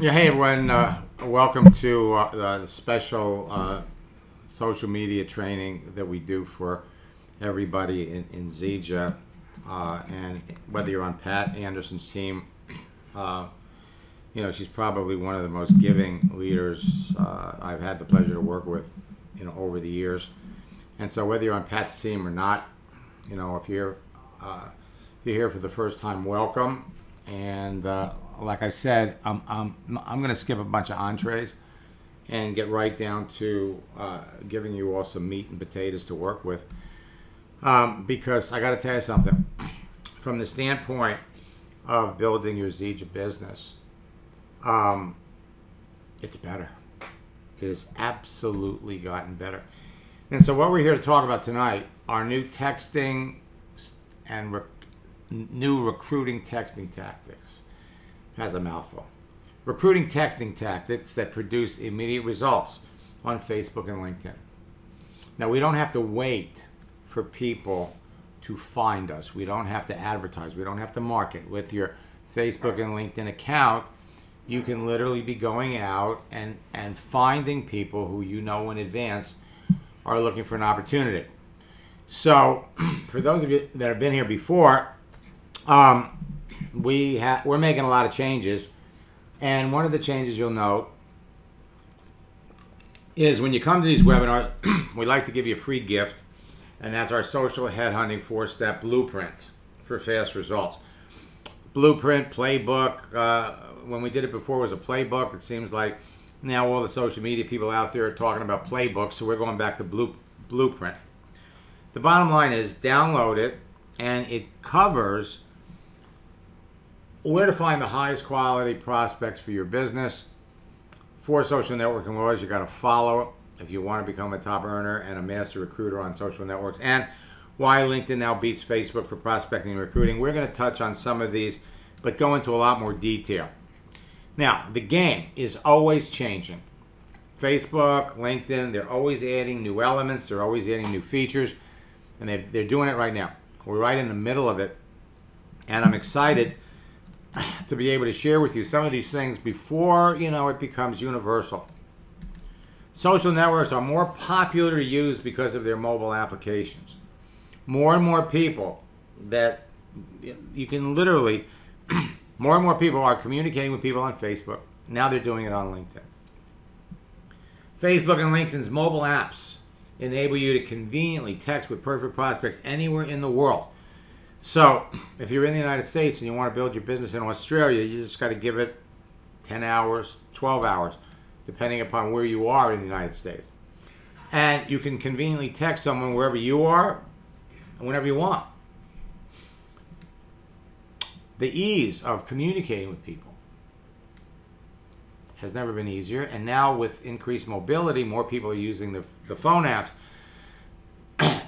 Yeah, hey everyone, welcome to the special social media training that we do for everybody in Zija. And whether you're on Pat Anderson's team, you know, she's probably one of the most giving leaders I've had the pleasure to work with, you know, over the years. And so whether you're on Pat's team or not, you know, if you're here for the first time, welcome. And like I said, I'm going to skip a bunch of entrees and get right down to giving you all some meat and potatoes to work with. Because I got to tell you something. From the standpoint of building your Zija business, it's better. It has absolutely gotten better. And so what we're here to talk about tonight are new texting and new recruiting texting tactics. Has a mouthful. Recruiting texting tactics that produce immediate results on Facebook and LinkedIn. Now, we don't have to wait for people to find us. We don't have to advertise. We don't have to market. With your Facebook and LinkedIn account, you can literally be going out and finding people who you know in advance are looking for an opportunity. So, for those of you that have been here before, we're making a lot of changes, and one of the changes you'll note is when you come to these webinars, we like to give you a free gift, and that's our social headhunting 4-step blueprint for fast results. Blueprint, playbook. When we did it before, it was a playbook. It seems like now all the social media people out there are talking about playbooks, so we're going back to blueprint. The bottom line is download it, and it covers where to find the highest quality prospects for your business. 4 social networking laws you got to follow if you want to become a top earner and a master recruiter on social networks, and why LinkedIn now beats Facebook for prospecting and recruiting. We're going to touch on some of these, but go into a lot more detail. Now, the game is always changing. Facebook, LinkedIn, they're always adding new elements. They're always adding new features, and they're doing it right now. We're right in the middle of it, and I'm excited to be able to share with you some of these things before, you know, it becomes universal. Social networks are more popular to use because of their mobile applications. More and more people that you can literally, more and more people are communicating with people on Facebook. Now they're doing it on LinkedIn. Facebook and LinkedIn's mobile apps enable you to conveniently text with perfect prospects anywhere in the world. So, if you're in the United States and you want to build your business in Australia, you just got to give it 10 hours, 12 hours, depending upon where you are in the United States. And you can conveniently text someone wherever you are and whenever you want. The ease of communicating with people has never been easier. And now with increased mobility, more people are using the phone apps.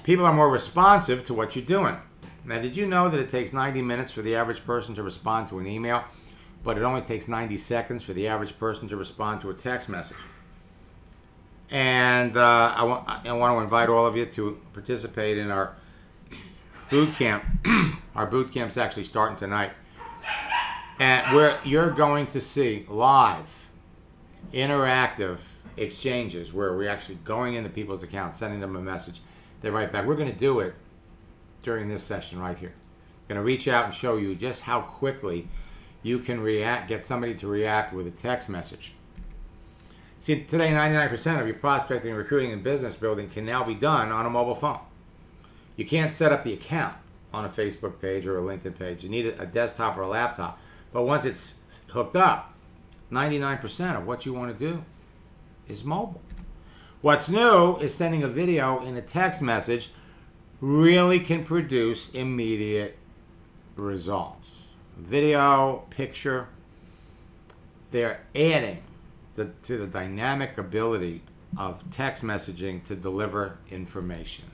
People are more responsive to what you're doing. Now, did you know that it takes 90 minutes for the average person to respond to an email, but it only takes 90 seconds for the average person to respond to a text message? And I want to invite all of you to participate in our boot camp. Our boot camp's actually starting tonight, and where you're going to see live, interactive exchanges where we're actually going into people's accounts, sending them a message. They write back. We're going to do it during this session right here. I'm going to reach out and show you just how quickly you can get somebody to react with a text message. See, today 99% of your prospecting, recruiting, and business building can now be done on a mobile phone. You can't set up the account on a Facebook page or a LinkedIn page. You need a desktop or a laptop. But once it's hooked up, 99% of what you want to do is mobile. What's new is sending a video in a text message really can produce immediate results. Video, picture, they're adding to the dynamic ability of text messaging to deliver information.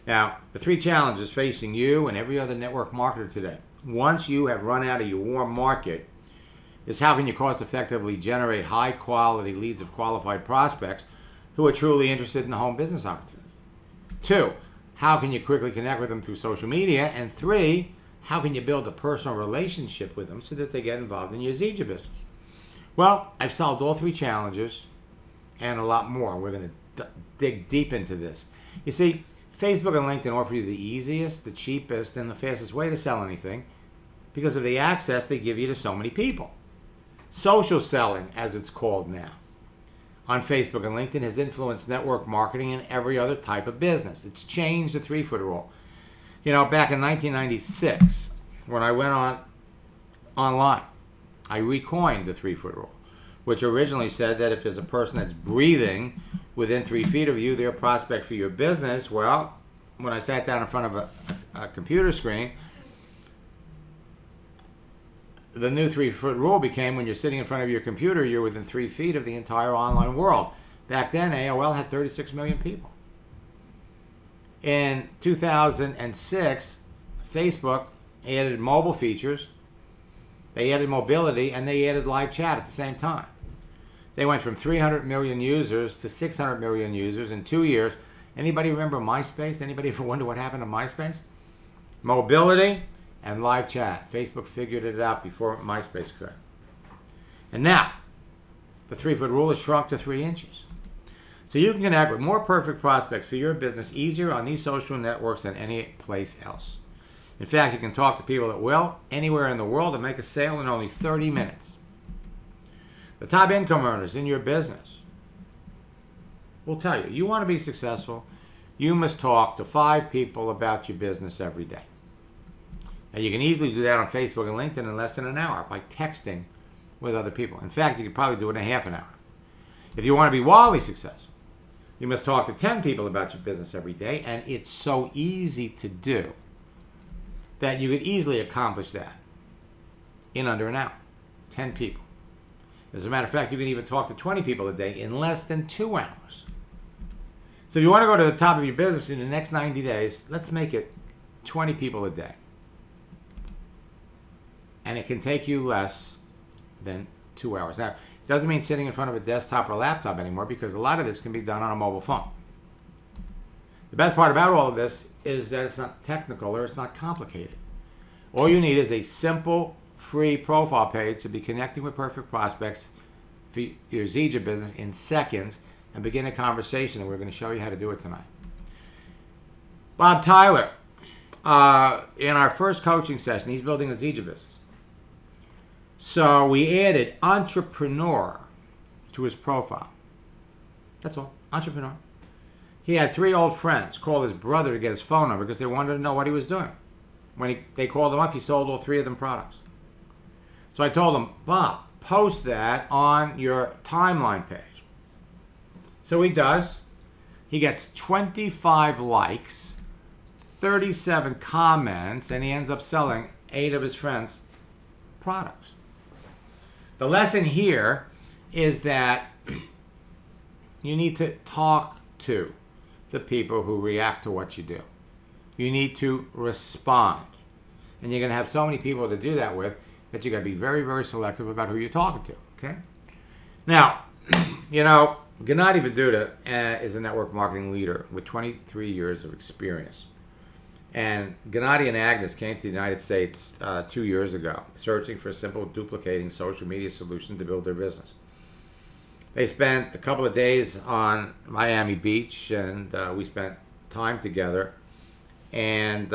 Now, the 3 challenges facing you and every other network marketer today, once you have run out of your warm market, is how can you cost effectively generate high quality leads of qualified prospects who are truly interested in the home business opportunity. 2, how can you quickly connect with them through social media? And 3, how can you build a personal relationship with them so that they get involved in your Zija business? Well, I've solved all 3 challenges and a lot more. We're going to dig deep into this. You see, Facebook and LinkedIn offer you the easiest, the cheapest, and the fastest way to sell anything because of the access they give you to so many people. Social selling, as it's called now, on Facebook and LinkedIn has influenced network marketing and every other type of business. It's changed the 3-foot rule. You know, back in 1996, when I went online, I recoined the 3-foot rule, which originally said that if there's a person that's breathing within 3 feet of you, they're a prospect for your business. Well, when I sat down in front of a computer screen, the new 3-foot rule became when you're sitting in front of your computer, you're within 3 feet of the entire online world. Back then, AOL had 36 million people. In 2006, Facebook added mobile features, they added mobility, and they added live chat at the same time. They went from 300 million users to 600 million users in 2 years. Anybody remember MySpace? Anybody ever wonder what happened to MySpace? Mobility and live chat. Facebook figured it out before MySpace could. And now, the 3-foot rule has shrunk to 3 inches. So you can connect with more perfect prospects for your business easier on these social networks than any place else. In fact, you can talk to people at will anywhere in the world and make a sale in only 30 minutes. The top income earners in your business will tell you, you want to be successful, you must talk to 5 people about your business every day. Now, you can easily do that on Facebook and LinkedIn in less than an hour by texting with other people. In fact, you could probably do it in half an hour. If you want to be wildly successful, you must talk to 10 people about your business every day, and it's so easy to do that you could easily accomplish that in under an hour. 10 people. As a matter of fact, you can even talk to 20 people a day in less than 2 hours. So if you want to go to the top of your business in the next 90 days, let's make it 20 people a day. And it can take you less than 2 hours. Now, it doesn't mean sitting in front of a desktop or a laptop anymore, because a lot of this can be done on a mobile phone. The best part about all of this is that it's not technical or it's not complicated. All you need is a simple, free profile page to be connecting with perfect prospects for your Zija business in seconds and begin a conversation, and we're going to show you how to do it tonight. Bob Tyler, in our first coaching session, he's building a Zija business. So we added entrepreneur to his profile. That's all, entrepreneur. He had 3 old friends call his brother to get his phone number because they wanted to know what he was doing. When they called him up, he sold all 3 of them products. So I told him, Bob, post that on your timeline page. So he does. He gets 25 likes, 37 comments, and he ends up selling 8 of his friends' products. The lesson here is that you need to talk to the people who react to what you do. You need to respond. And you're going to have so many people to do that with that you've got to be very, very selective about who you're talking to. Okay? Now, you know, Ghennadi is a network marketing leader with 23 years of experience. And Ghennadi and Agnes came to the United States 2 years ago, searching for a simple duplicating social media solution to build their business. They spent a couple of days on Miami Beach, and we spent time together. And,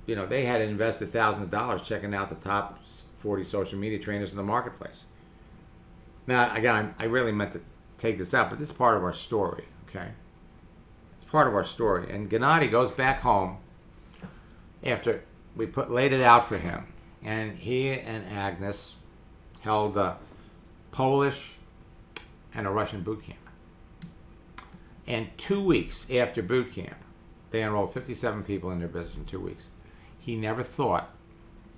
you know, they had invested thousands of dollars checking out the top 40 social media trainers in the marketplace. Now, again, I really meant to take this out, but this is part of our story, okay? It's part of our story. And Ghennadi goes back home after we laid it out for him. And he and Agnes held a Polish and a Russian boot camp. And 2 weeks after boot camp, they enrolled 57 people in their business in 2 weeks. He never thought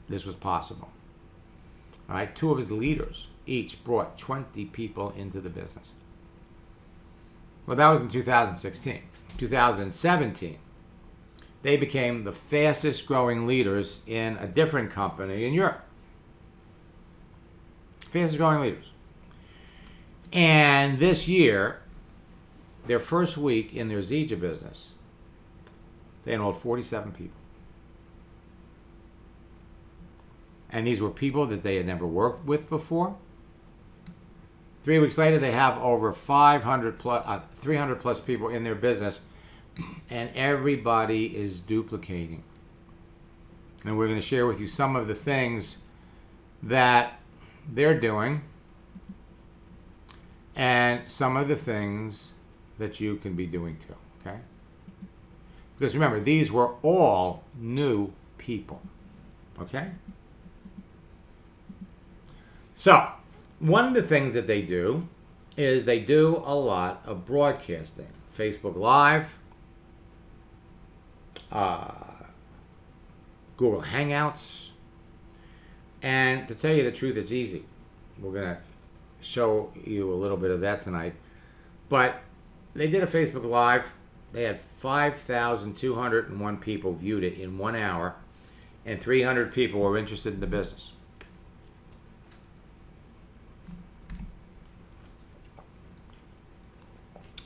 this was possible. All right, 2 of his leaders each brought 20 people into the business. Well, that was in 2016. 2017, they became the fastest growing leaders in a different company in Europe. Fastest growing leaders. And this year, their first week in their Zija business, they enrolled 47 people. And these were people that they had never worked with before. 3 weeks later, they have over 500 plus, 300 plus people in their business, and everybody is duplicating. And we're going to share with you some of the things that they're doing and some of the things that you can be doing too, okay? Because remember, these were all new people, okay? So, one of the things that they do is they do a lot of broadcasting. Facebook Live, Google Hangouts, and to tell you the truth, it's easy. We're going to show you a little bit of that tonight. But they did a Facebook Live. They had 5,201 people viewed it in 1 hour, and 300 people were interested in the business.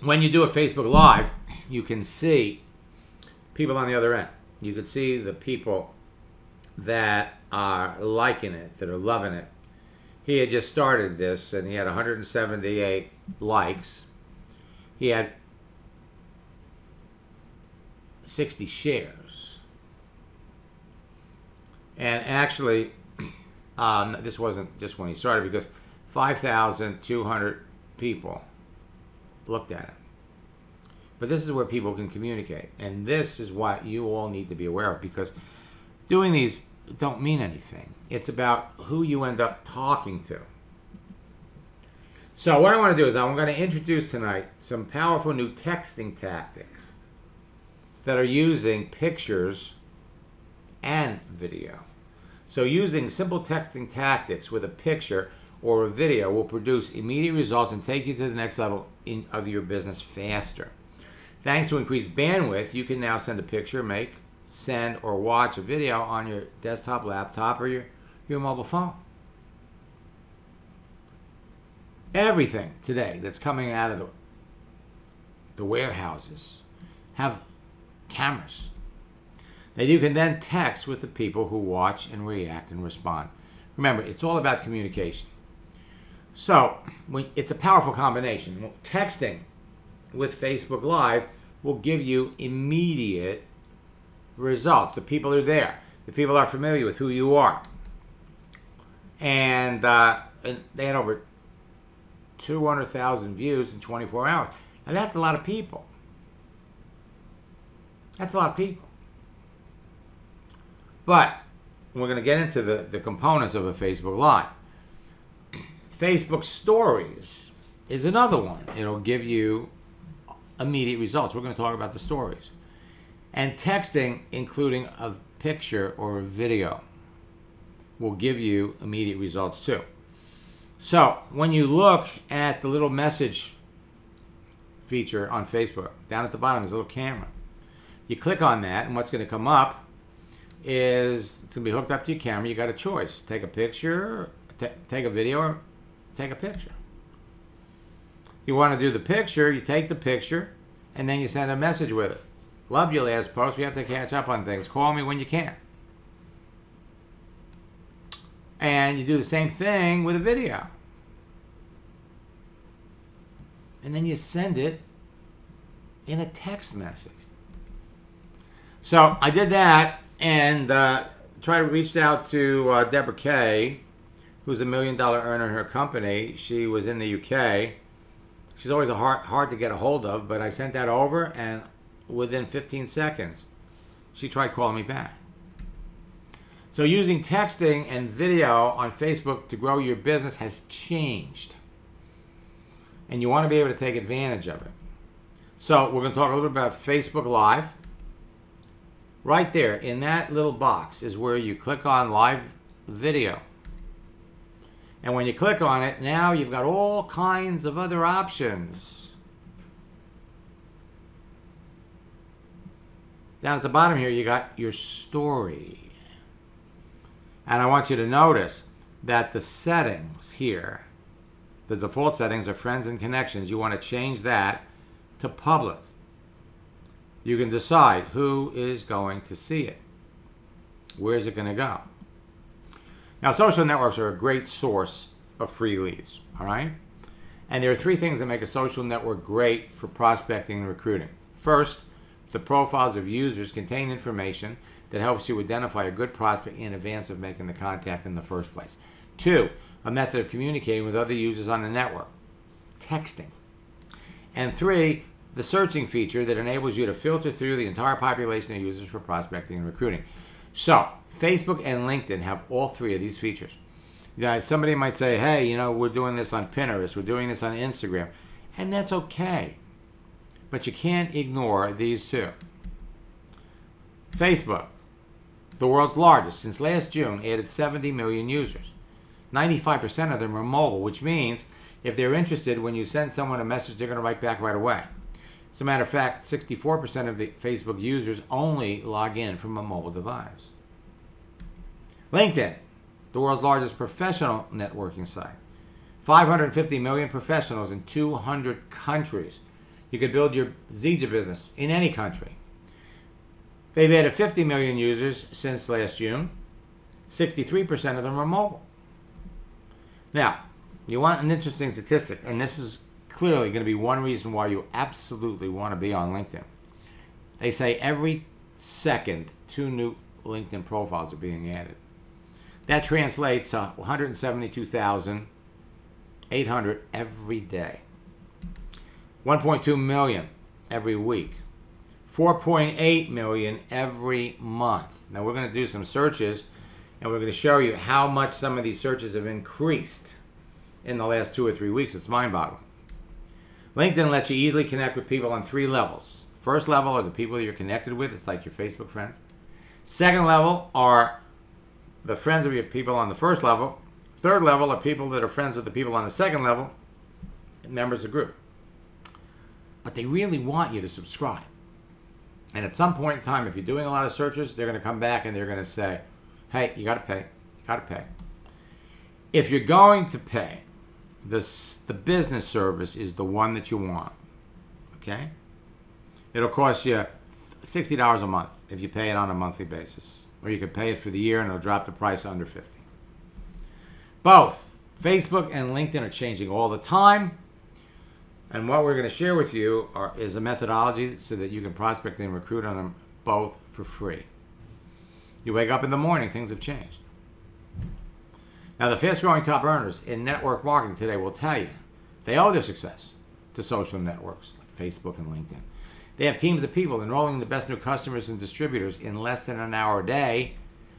When you do a Facebook Live, you can see people on the other end. You can see the people that are liking it, that are loving it. He had just started this, and he had 178 likes. He had 60 shares. And actually, this wasn't just when he started, because 5,200 people looked at it. But this is where people can communicate. And this is what you all need to be aware of, because doing these don't mean anything. It's about who you end up talking to. So what I want to do is I'm going to introduce tonight some powerful new texting tactics that are using pictures and video. So using simple texting tactics with a picture or a video will produce immediate results and take you to the next level of your business faster. Thanks to increased bandwidth, you can now send a picture, send, or watch a video on your desktop, laptop, or your mobile phone. Everything today that's coming out of the warehouses have cameras that you can then text with the people who watch and react and respond. Remember, it's all about communication. So, it's a powerful combination. Texting with Facebook Live will give you immediate results. The people are there. The people are familiar with who you are. And they had over 200,000 views in 24 hours. Now that's a lot of people. That's a lot of people. But we're going to get into the components of a Facebook Live. Facebook Stories is another one. It'll give you immediate results. We're going to talk about the stories. And texting, including a picture or a video, will give you immediate results too. So when you look at the little message feature on Facebook, down at the bottom is a little camera. You click on that, and what's going to come up is it's going to be hooked up to your camera. You got a choice: take a picture, take a video, or take a picture. You want to do the picture, you take the picture, and then you send a message with it. Love your last post. We have to catch up on things. Call me when you can. And you do the same thing with a video. And then you send it in a text message. So I did that, and reached out to Deborah Kay, who's $1 million earner in her company. She was in the UK. She's always hard to get a hold of, but I sent that over, and within 15 seconds, she tried calling me back. So using texting and video on Facebook to grow your business has changed. And you want to be able to take advantage of it. So we're going to talk a little bit about Facebook Live. Right there in that little box is where you click on live video. And when you click on it, now you've got all kinds of other options. Down at the bottom here, you got your story. And I want you to notice that the settings here, the default settings are friends and connections. You want to change that to public. You can decide who is going to see it. Where is it going to go? Now, social networks are a great source of free leads, all right? And there are three things that make a social network great for prospecting and recruiting. First, the profiles of users contain information that helps you identify a good prospect in advance of making the contact in the first place. Two, a method of communicating with other users on the network, texting. And three, the searching feature that enables you to filter through the entire population of users for prospecting and recruiting. So, Facebook and LinkedIn have all three of these features. Now, somebody might say, hey, you know, we're doing this on Pinterest, we're doing this on Instagram, and that's okay. But you can't ignore these two. Facebook, the world's largest, since last June, added 70 million users. 95% of them are mobile, which means if they're interested, when you send someone a message, they're going to write back right away. As a matter of fact, 64% of the Facebook users only log in from a mobile device. LinkedIn, the world's largest professional networking site. 550 million professionals in 200 countries. You could build your Zija business in any country. They've added 50 million users since last June. 63% of them are mobile. Now, you want an interesting statistic, and this is clearly going to be one reason why you absolutely want to be on LinkedIn. They say every second, 2 new LinkedIn profiles are being added. That translates to 172,800 every day. 1.2 million every week. 4.8 million every month. Now we're going to do some searches, and we're going to show you how much some of these searches have increased in the last 2 or 3 weeks. It's mind-boggling. LinkedIn lets you easily connect with people on 3 levels. First level are the people that you're connected with. It's like your Facebook friends. Second level are the friends of your people on the first level. Third level are people that are friends of the people on the second level, and members of the group. But they really want you to subscribe. And at some point in time, if you're doing a lot of searches, they're going to come back and they're going to say, hey, you got to pay. You got to pay. If you're going to pay, the business service is the one that you want. Okay? It'll cost you $60 a month if you pay it on a monthly basis. Or you could pay it for the year and it'll drop the price under $50. Both Facebook and LinkedIn are changing all the time. And what we're going to share with you is a methodology so that you can prospect and recruit on them both for free. You wake up in the morning, things have changed. Now, the fast-growing top earners in network marketing today will tell you they owe their success to social networks like Facebook and LinkedIn. They have teams of people enrolling the best new customers and distributors in less than an hour a day,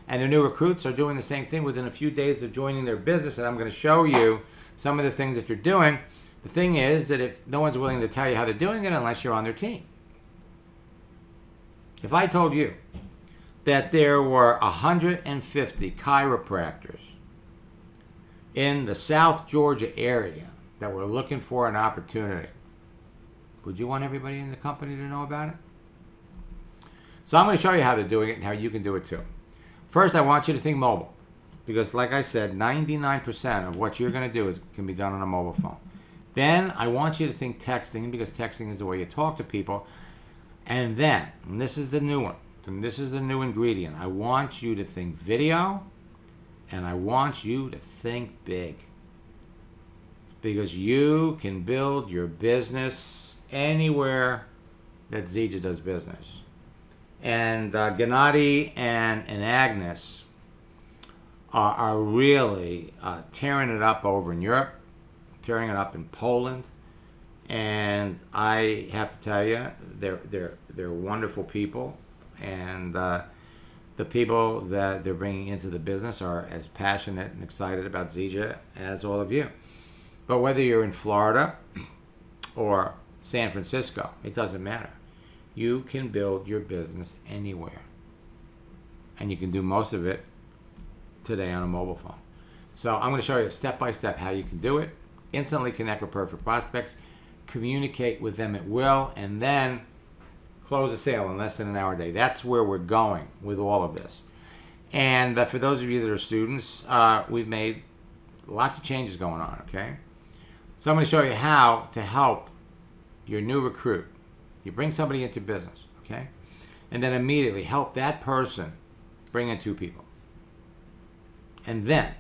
and their new recruits are doing the same thing within a few days of joining their business, and I'm going to show you some of the things that you're doing. The thing is that if no one's willing to tell you how they're doing it unless you're on their team. If I told you that there were 150 chiropractors in the South Georgia area that were looking for an opportunity, would you want everybody in the company to know about it? So I'm going to show you how they're doing it and how you can do it too. First, I want you to think mobile. Because like I said, 99% of what you're going to do can be done on a mobile phone. Then I want you to think texting, because texting is the way you talk to people. And then, and this is the new one, and this is the new ingredient, I want you to think video, and I want you to think big. Because you can build your business anywhere that Zija does business. And Ghennadi and Agnes are really tearing it up over in Europe, tearing it up in Poland, and I have to tell you, they're wonderful people, and the people that they're bringing into the business are as passionate and excited about Zija as all of you. But whether you're in Florida or San Francisco, it doesn't matter. You can build your business anywhere, and you can do most of it today on a mobile phone. So I'm going to show you step by step how you can do it. Instantly connect with perfect prospects, communicate with them at will, and then close a sale in less than an hour a day. That's where we're going with all of this. And for those of you that are students, we've made lots of changes going on, okay? So I'm going to show you how to help your new recruit. You bring somebody into business, okay? And then immediately help that person bring in 2 people. And then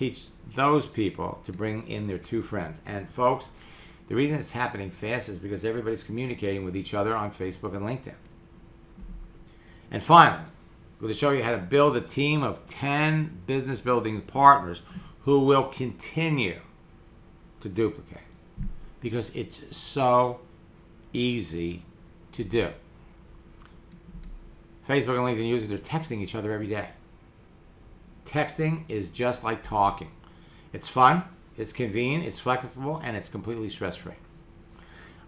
teach those people to bring in their 2 friends. And folks, the reason it's happening fast is because everybody's communicating with each other on Facebook and LinkedIn. And finally, I'm going to show you how to build a team of 10 business building partners who will continue to duplicate, because it's so easy to do. Facebook and LinkedIn users are texting each other every day. Texting is just like talking. It's fun, it's convenient, it's flexible, and it's completely stress-free.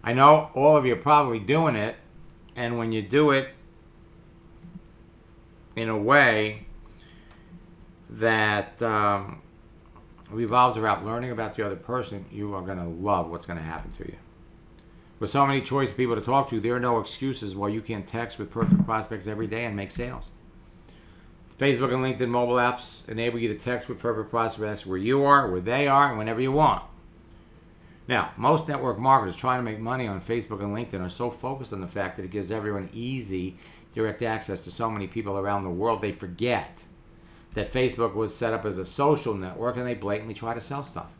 I know all of you are probably doing it, and when you do it in a way that revolves around learning about the other person, you are going to love what's going to happen to you. With so many choice of people to talk to, there are no excuses why you can't text with perfect prospects every day and make sales. Facebook and LinkedIn mobile apps enable you to text with perfect prospects where you are, where they are, and whenever you want. Now, most network marketers trying to make money on Facebook and LinkedIn are so focused on the fact that it gives everyone easy, direct access to so many people around the world, they forget that Facebook was set up as a social network, and they blatantly try to sell stuff.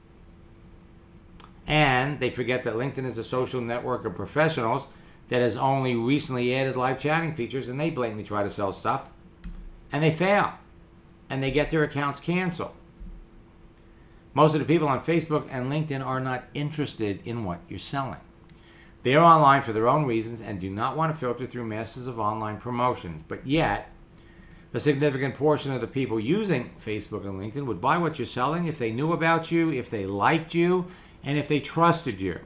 And they forget that LinkedIn is a social network of professionals that has only recently added live chatting features, and they blatantly try to sell stuff, and they fail, and they get their accounts canceled. Most of the people on Facebook and LinkedIn are not interested in what you're selling. They are online for their own reasons and do not want to filter through masses of online promotions. But yet, a significant portion of the people using Facebook and LinkedIn would buy what you're selling if they knew about you, if they liked you, and if they trusted you.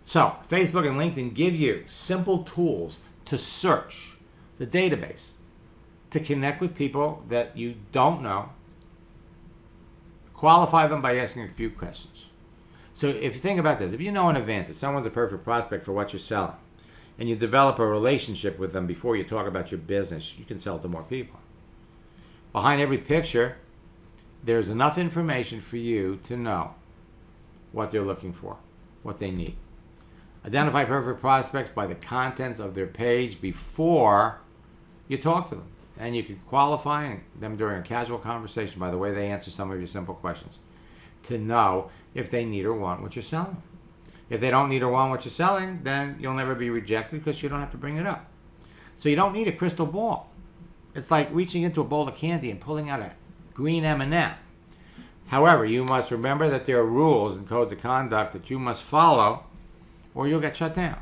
So, Facebook and LinkedIn give you simple tools to search the database, to connect with people that you don't know, qualify them by asking a few questions. So if you think about this, if you know in advance that someone's a perfect prospect for what you're selling, and you develop a relationship with them before you talk about your business, you can sell to more people. Behind every picture, there's enough information for you to know what they're looking for, what they need. Identify perfect prospects by the contents of their page before you talk to them. And you can qualify them during a casual conversation by the way they answer some of your simple questions to know if they need or want what you're selling. If they don't need or want what you're selling, then you'll never be rejected because you don't have to bring it up. So you don't need a crystal ball. It's like reaching into a bowl of candy and pulling out a green M&M. However, you must remember that there are rules and codes of conduct that you must follow or you'll get shut down.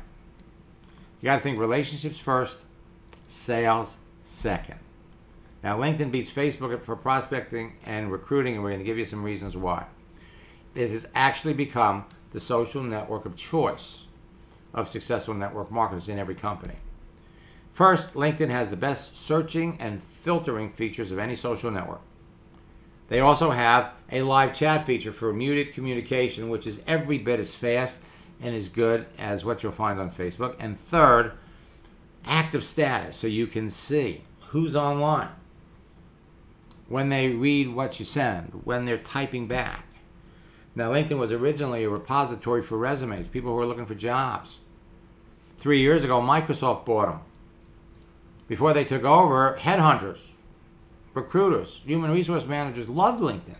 You got to think relationships first, sales second. Now, LinkedIn beats Facebook for prospecting and recruiting, and we're going to give you some reasons why. It has actually become the social network of choice of successful network marketers in every company. First, LinkedIn has the best searching and filtering features of any social network. They also have a live chat feature for muted communication, which is every bit as fast and as good as what you'll find on Facebook. And third, active status, so you can see who's online, when they read what you send, when they're typing back. Now, LinkedIn was originally a repository for resumes, people who were looking for jobs. 3 years ago, Microsoft bought them. Before they took over, headhunters, recruiters, human resource managers loved LinkedIn.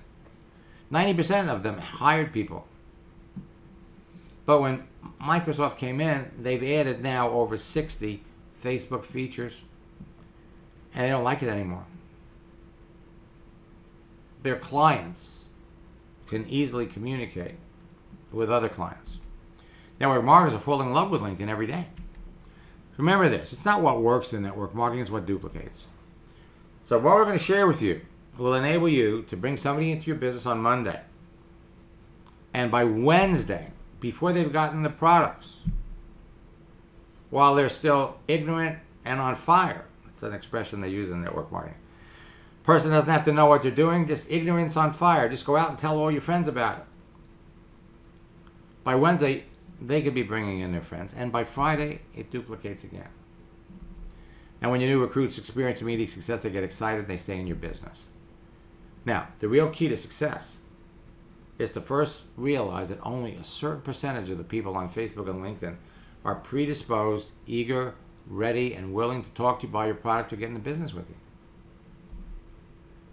90% of them hired people. But when Microsoft came in, they've added now over 60 Facebook features, and they don't like it anymore. Their clients can easily communicate with other clients. Network marketers are falling in love with LinkedIn every day. Remember this, it's not what works in network marketing, it's what duplicates. So what we're going to share with you will enable you to bring somebody into your business on Monday. And by Wednesday, before they've gotten the products, while they're still ignorant and on fire. That's an expression they use in network marketing. Person doesn't have to know what they're doing, just ignorance on fire. Just go out and tell all your friends about it. By Wednesday, they could be bringing in their friends, and by Friday, it duplicates again. And when your new recruits experience immediate success, they get excited, they stay in your business. Now, the real key to success is to first realize that only a certain percentage of the people on Facebook and LinkedIn are predisposed, eager, ready, and willing to talk to you, buy your product, or get into business with you.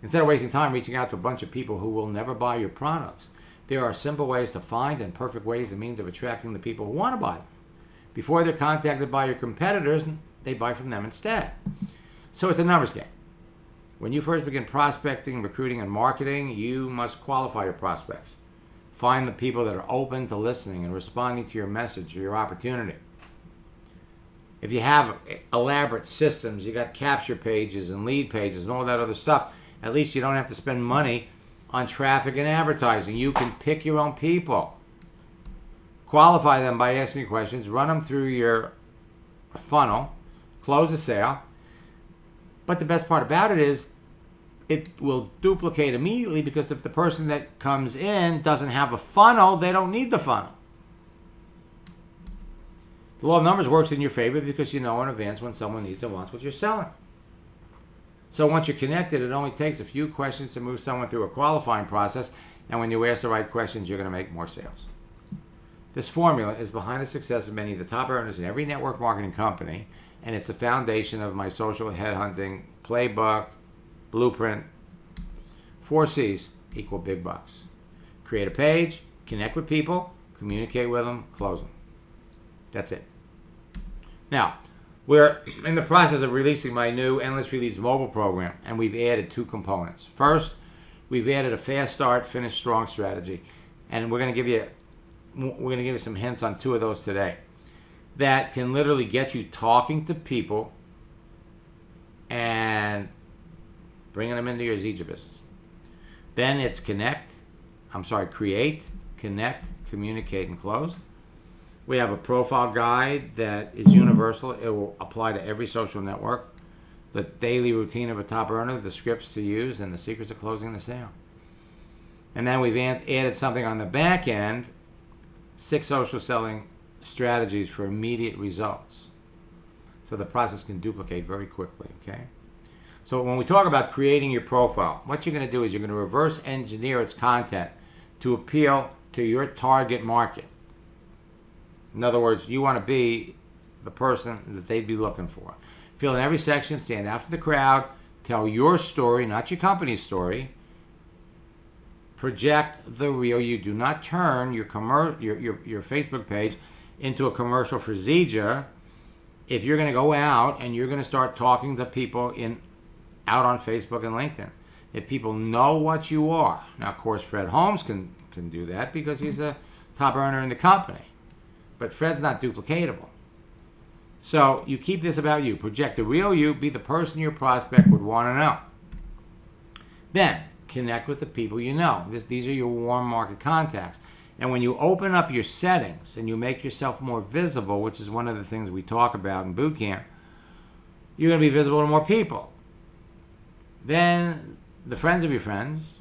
Instead of wasting time reaching out to a bunch of people who will never buy your products, there are simple ways to find and perfect ways and means of attracting the people who want to buy them. Before they're contacted by your competitors, they buy from them instead. So it's a numbers game. When you first begin prospecting, recruiting, and marketing, you must qualify your prospects. Find the people that are open to listening and responding to your message or your opportunity. If you have elaborate systems, you got capture pages and lead pages and all that other stuff, at least you don't have to spend money on traffic and advertising. You can pick your own people. Qualify them by asking questions, run them through your funnel, close the sale. But the best part about it is it will duplicate immediately, because if the person that comes in doesn't have a funnel, they don't need the funnel. The law of numbers works in your favor because you know in advance when someone needs and wants what you're selling. So once you're connected, it only takes a few questions to move someone through a qualifying process, and when you ask the right questions, you're going to make more sales. This formula is behind the success of many of the top earners in every network marketing company, and it's the foundation of my social headhunting playbook, blueprint. 4 C's equal big bucks. Create a page, connect with people, communicate with them, close them. That's it. Now, we're in the process of releasing my new Endless Release mobile program, and we've added 2 components. First, we've added a fast start, finish strong strategy, and we're going to give you some hints on 2 of those today that can literally get you talking to people and bringing them into your Zija business. Then it's create, connect, communicate, and close. We have a profile guide that is universal. It will apply to every social network. The daily routine of a top earner, the scripts to use, and the secrets of closing the sale. And then we've added something on the back end, 6 social selling strategies for immediate results. So the process can duplicate very quickly, okay? So when we talk about creating your profile, what you're going to do is you're going to reverse engineer its content to appeal to your target market. In other words, you want to be the person that they'd be looking for. Fill in every section, stand out for the crowd, tell your story, not your company's story. Project the real you. Do not turn your Facebook page into a commercial for Zija. If you're going to go out and you're going to start talking to people out on Facebook and LinkedIn, if people know what you are. Now, of course, Fred Holmes can do that because he's a top earner in the company. But Fred's not duplicatable. So you keep this about you. Project the real you. Be the person your prospect would want to know. Then, connect with the people you know. These are your warm market contacts. And when you open up your settings and you make yourself more visible, which is one of the things we talk about in boot camp, you're going to be visible to more people. Then the friends of your friends,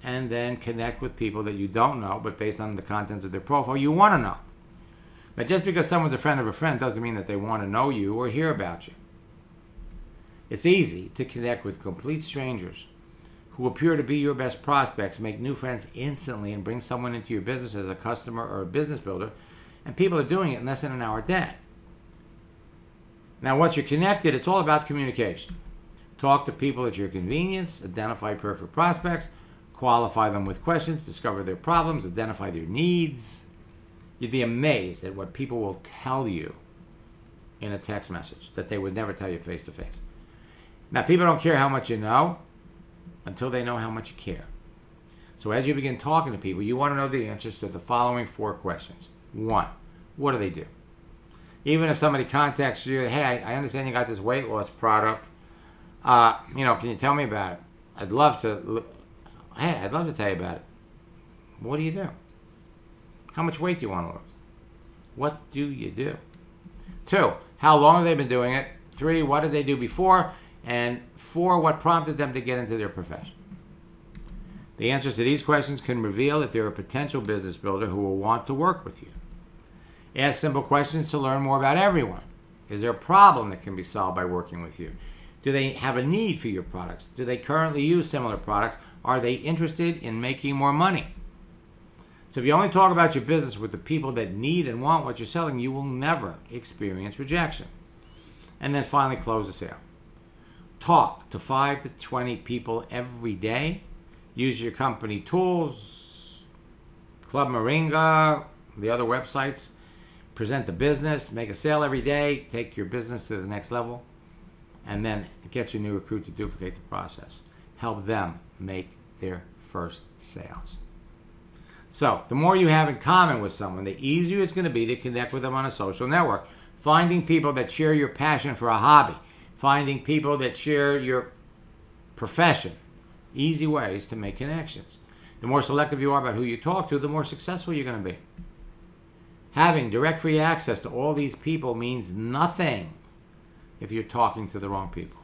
and then connect with people that you don't know, but based on the contents of their profile, you want to know. But just because someone's a friend of a friend doesn't mean that they want to know you or hear about you. It's easy to connect with complete strangers who appear to be your best prospects, make new friends instantly, and bring someone into your business as a customer or a business builder, and people are doing it in less than an hour a day. Now, once you're connected, it's all about communication. Talk to people at your convenience, identify perfect prospects, qualify them with questions, discover their problems, identify their needs. You'd be amazed at what people will tell you in a text message that they would never tell you face to face. Now, people don't care how much you know until they know how much you care. So as you begin talking to people, you want to know the answers to the following 4 questions. 1, what do they do? Even if somebody contacts you, hey, I understand you got this weight loss product. Can you tell me about it? I'd love to tell you about it. What do you do? How much weight do you want to lose? What do you do? 2, how long have they been doing it? 3, what did they do before? And 4, what prompted them to get into their profession? The answers to these questions can reveal if they're a potential business builder who will want to work with you. Ask simple questions to learn more about everyone. Is there a problem that can be solved by working with you? Do they have a need for your products? Do they currently use similar products? Are they interested in making more money? So if you only talk about your business with the people that need and want what you're selling, you will never experience rejection. And then finally, close the sale. Talk to 5 to 20 people every day. Use your company tools, Club Moringa, the other websites. Present the business, make a sale every day, take your business to the next level, and then get your new recruit to duplicate the process. Help them make their first sales. So the more you have in common with someone, the easier it's going to be to connect with them on a social network. Finding people that share your passion for a hobby. Finding people that share your profession. Easy ways to make connections. The more selective you are about who you talk to, the more successful you're going to be. Having direct free access to all these people means nothing if you're talking to the wrong people.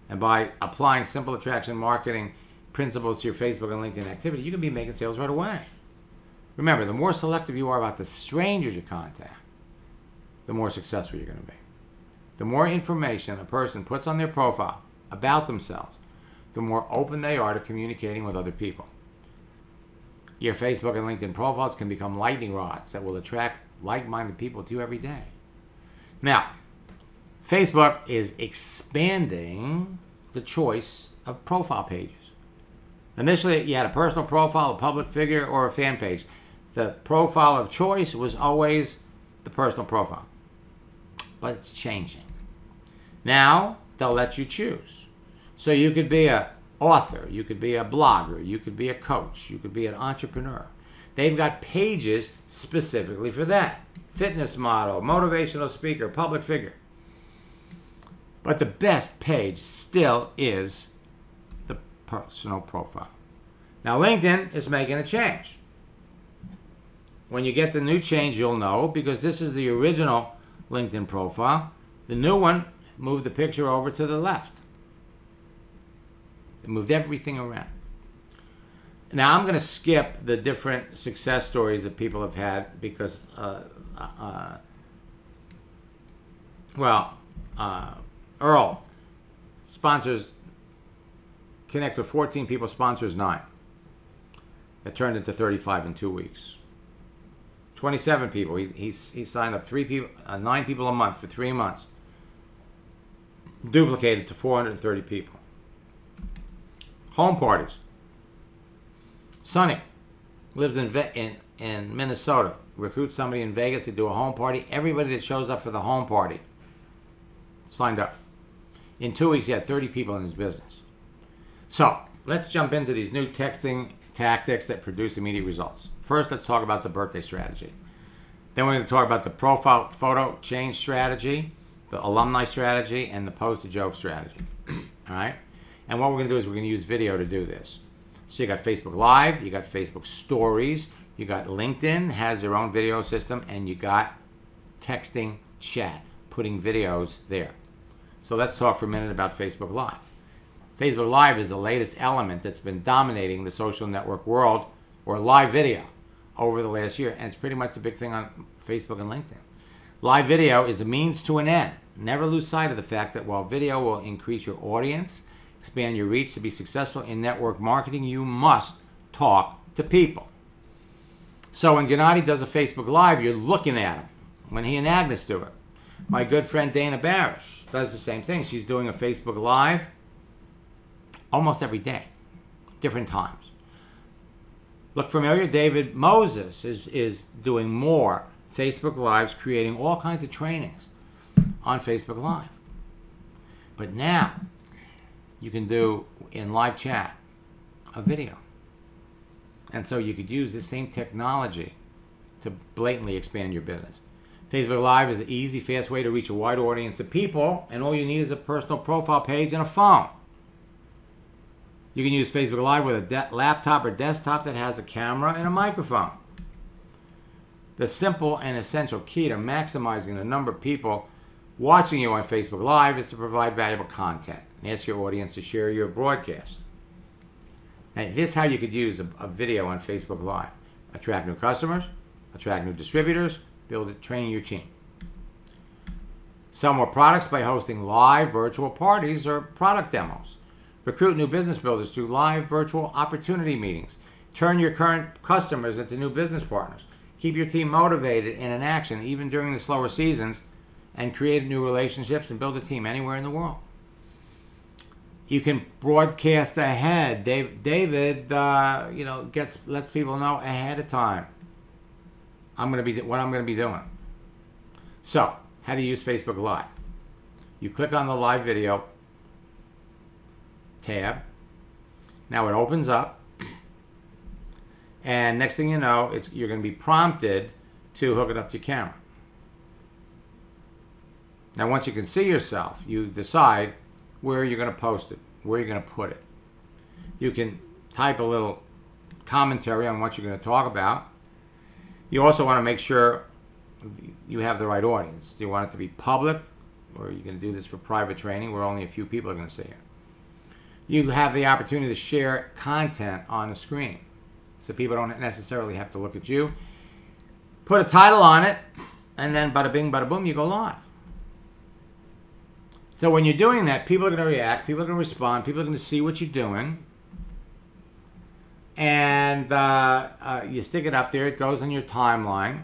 And by applying simple attraction marketing principles to your Facebook and LinkedIn activity, you can be making sales right away. Remember, the more selective you are about the strangers you contact, the more successful you're going to be. The more information a person puts on their profile about themselves, the more open they are to communicating with other people. Your Facebook and LinkedIn profiles can become lightning rods that will attract like-minded people to you every day. Now, Facebook is expanding the choice of profile pages. Initially, you had a personal profile, a public figure, or a fan page. The profile of choice was always the personal profile. But it's changing. Now, they'll let you choose. So you could be an author, you could be a blogger, you could be a coach, you could be an entrepreneur. They've got pages specifically for that. Fitness model, motivational speaker, public figure. But the best page still is the personal profile. Now, LinkedIn is making a change. When you get the new change, you'll know, because this is the original LinkedIn profile. The new one moved the picture over to the left. It moved everything around. Now, I'm going to skip the different success stories that people have had because, Earl sponsors, connect with 14 people, sponsors 9. That turned into 35 in 2 weeks. 27 people. He signed up 9 people a month for 3 months. Duplicated to 430 people. Home parties. Sonny lives in Minnesota. Recruits somebody in Vegas to do a home party. Everybody that shows up for the home party signed up. In 2 weeks, he had 30 people in his business. So let's jump into these new texting tactics that produce immediate results. First, let's talk about the birthday strategy. Then we're going to talk about the profile photo change strategy, the alumni strategy, and the post to joke strategy. All right? And what we're going to do is we're going to use video to do this. So you got Facebook Live, you got Facebook Stories, you got LinkedIn has their own video system, and you got texting chat, putting videos there. So let's talk for a minute about Facebook Live. Facebook Live is the latest element that's been dominating the social network world, or live video, over the last year, and it's pretty much the big thing on Facebook and LinkedIn. Live video is a means to an end. Never lose sight of the fact that while video will increase your audience, expand your reach, to be successful in network marketing, you must talk to people. So when Ghennadi does a Facebook Live, you're looking at him. When he and Agnes do it. My good friend Dana Barish does the same thing. She's doing a Facebook Live almost every day, different times. Look familiar? David Moses is doing more Facebook Lives, creating all kinds of trainings on Facebook Live. But now, you can do in live chat a video. And so you could use the same technology to blatantly expand your business. Facebook Live is an easy, fast way to reach a wide audience of people, and all you need is a personal profile page and a phone. You can use Facebook Live with a laptop or desktop that has a camera and a microphone. The simple and essential key to maximizing the number of people watching you on Facebook Live is to provide valuable content and ask your audience to share your broadcast. Now, this is how you could use a video on Facebook Live. Attract new customers, attract new distributors, train your team. Sell more products by hosting live virtual parties or product demos. Recruit new business builders through live virtual opportunity meetings. Turn your current customers into new business partners. Keep your team motivated and in action even during the slower seasons, and create new relationships and build a team anywhere in the world. You can broadcast ahead. David, lets people know ahead of time. What I'm going to be doing. So, how do you use Facebook Live? You click on the live video tab. Now it opens up, and next thing you know, you're going to be prompted to hook it up to your camera. Now, once you can see yourself, you decide where you're going to post it, where you're going to put it. You can type a little commentary on what you're going to talk about. You also want to make sure you have the right audience. Do you want it to be public, or are you going to do this for private training where only a few people are going to see it? You have the opportunity to share content on the screen, so people don't necessarily have to look at you. Put a title on it, and then bada bing, bada boom, you go live. So when you're doing that, people are going to react, people are going to respond, people are going to see what you're doing. And you stick it up there, it goes on your timeline.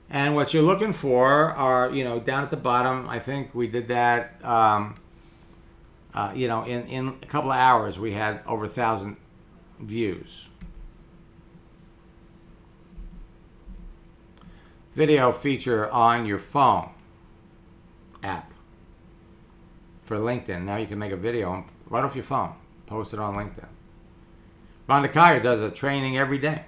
And what you're looking for are, down at the bottom, I think we did that, in a couple of hours, we had over 1,000 views. Video feature on your phone app for LinkedIn. Now you can make a video right off your phone, post it on LinkedIn. Rhonda Kyer does a training every day.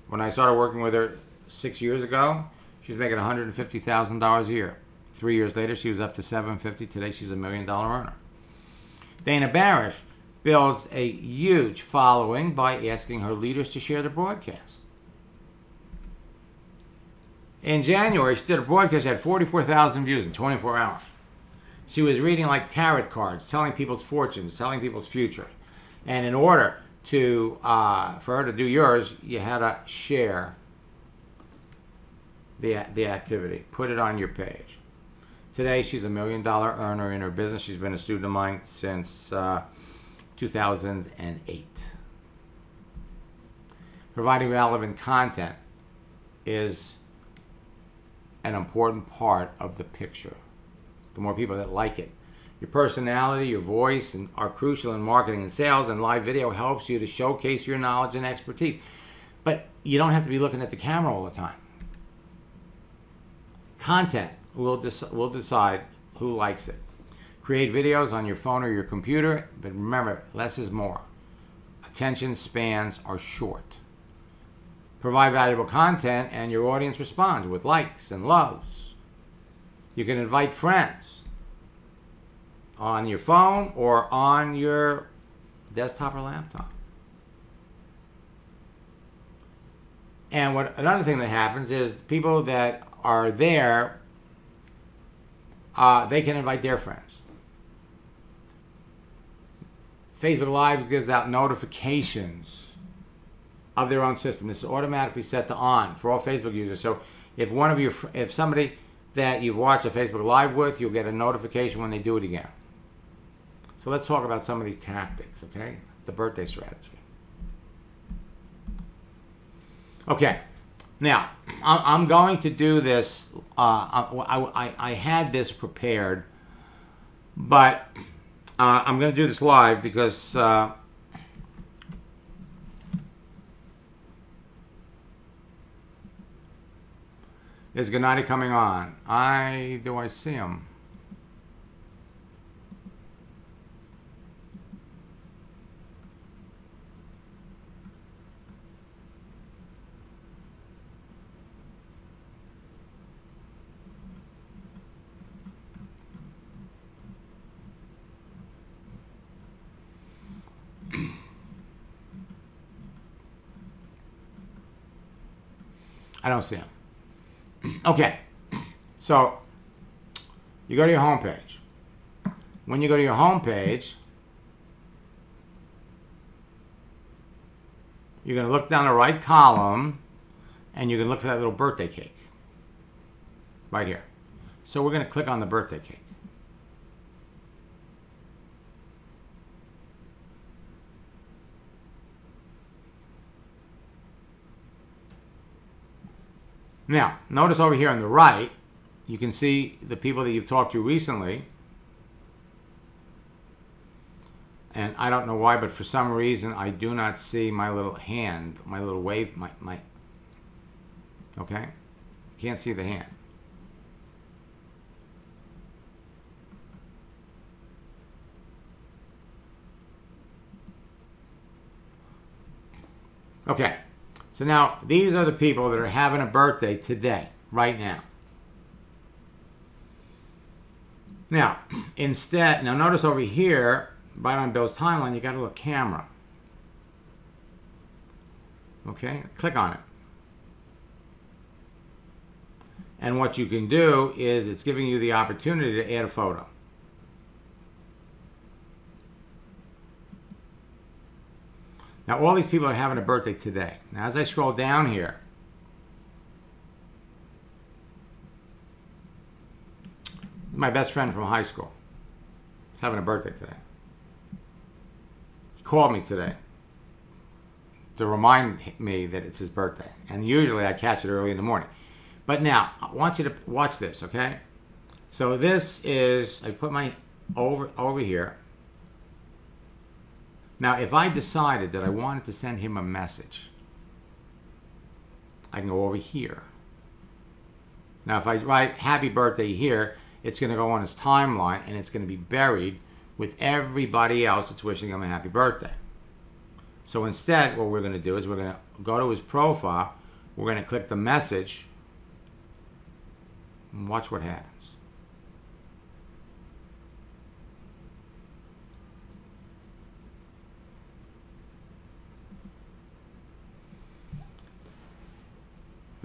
When I started working with her 6 years ago, she was making $150,000 a year. 3 years later, she was up to $750,000. Today, she's $1 million earner. Dana Barish builds a huge following by asking her leaders to share the broadcast. In January, she did a broadcast, she had 44,000 views in 24 hours. She was reading like tarot cards, telling people's fortunes, telling people's future. And in order to for her to do yours, you had to share the activity. Put it on your page. Today, she's $1 million earner in her business. She's been a student of mine since 2008. Providing relevant content is an important part of the picture. The more people that like it. Your personality, your voice are crucial in marketing and sales, and live video helps you to showcase your knowledge and expertise. But you don't have to be looking at the camera all the time. Content will decide who likes it. Create videos on your phone or your computer, but remember, less is more. Attention spans are short. Provide valuable content and your audience responds with likes and loves. You can invite friends on your phone or on your desktop or laptop. And another thing that happens is people that are there, they can invite their friends. Facebook Live gives out notifications of their own system. This is automatically set to on for all Facebook users. So if somebody that you've watched a Facebook Live with, you'll get a notification when they do it again. So let's talk about some of these tactics, okay? The birthday strategy. Okay, now I'm going to do this. I had this prepared, but I'm going to do this live because is Ghennadi coming on? Do I see him? I don't see him. Okay, so you go to your home page. When you go to your home page, you're going to look down the right column and you can look for that little birthday cake right here. So we're going to click on the birthday cake. Now, notice over here on the right, you can see the people that you've talked to recently. And I don't know why, but for some reason, I do not see my little hand, my little wave, okay? Can't see the hand. Okay, so now these are the people that are having a birthday today, right now. Now, instead, now notice over here, right on Bill's timeline, you got a little camera. Okay, click on it. And what you can do is it's giving you the opportunity to add a photo. Now, all these people are having a birthday today. Now, as I scroll down here, my best friend from high school is having a birthday today. He called me today to remind me that it's his birthday. And usually I catch it early in the morning. But now, I want you to watch this, okay? So this is, I put my over here. Now, if I decided that I wanted to send him a message, I can go over here. Now, if I write happy birthday here, it's going to go on his timeline, and it's going to be buried with everybody else that's wishing him a happy birthday. So instead, what we're going to do is we're going to go to his profile, we're going to click the message, and watch what happens.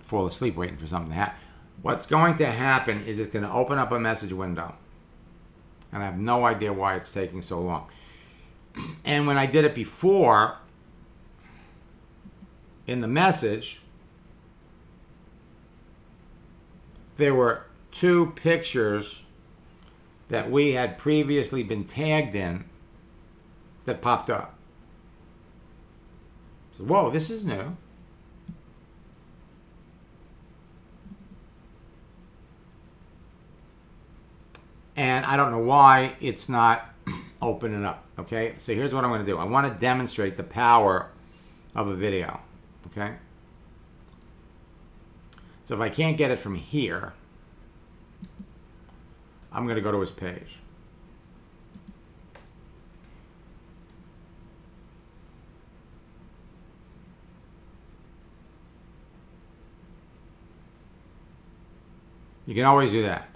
Fall asleep waiting for something to happen. What's going to happen is it's going to open up a message window. And I have no idea why it's taking so long. And when I did it before, in the message, there were 2 pictures that we had previously been tagged in that popped up. So, whoa, this is new. And I don't know why it's not opening up, okay? So here's what I'm going to do. I want to demonstrate the power of a video, okay? So if I can't get it from here, I'm going to go to his page. You can always do that.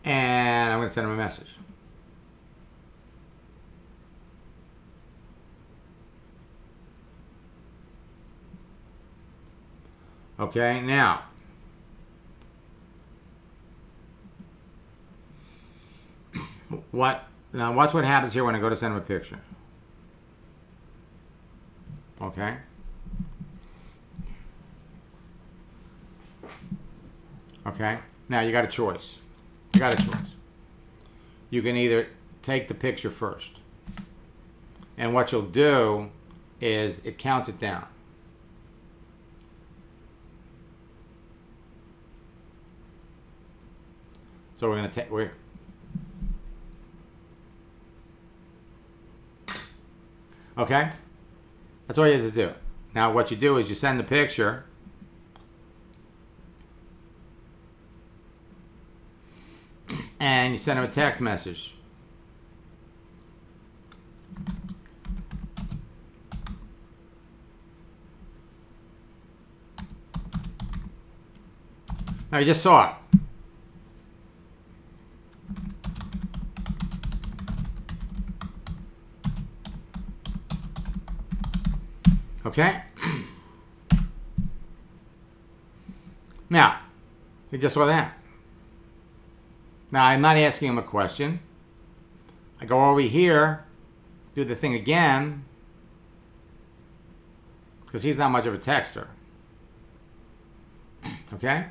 And I'm going to send him a message. Okay, now. Now watch what happens here when I go to send him a picture. Okay. Okay. Now you got a choice. You got a choice. You can either take the picture first, and what you'll do is it counts it down. So we're going to take, okay? That's all you have to do. Now what you do is you send the picture, and you send him a text message. Now you just saw it. Okay? Now, you just saw that. Now, I'm not asking him a question. I go over here, do the thing again, because he's not much of a texter. Okay?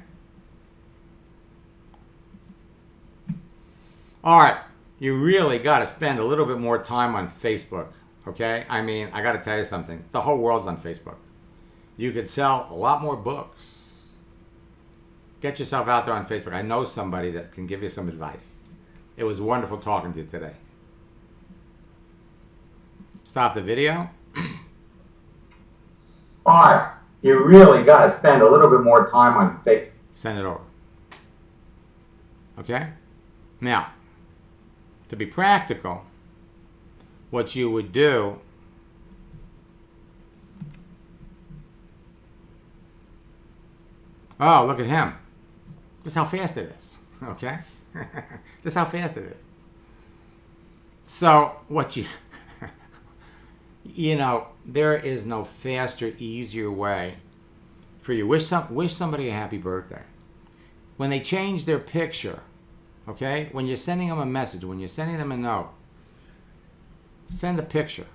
All right. You really got to spend a little bit more time on Facebook. Okay? I mean, I got to tell you something. The whole world's on Facebook. You could sell a lot more books get yourself out there on Facebook. I know somebody that can give you some advice. It was wonderful talking to you today. Stop the video. All right. You really got to spend a little bit more time on Facebook. Send it over. Okay? Now, to be practical, what you would do oh, look at him. This is how fast it is. Okay? This is how fast it is. So, what you... you know, there is no faster, easier way for you. Wish somebody a happy birthday. When they change their picture, okay? When you're sending them a message, when you're sending them a note, send a picture.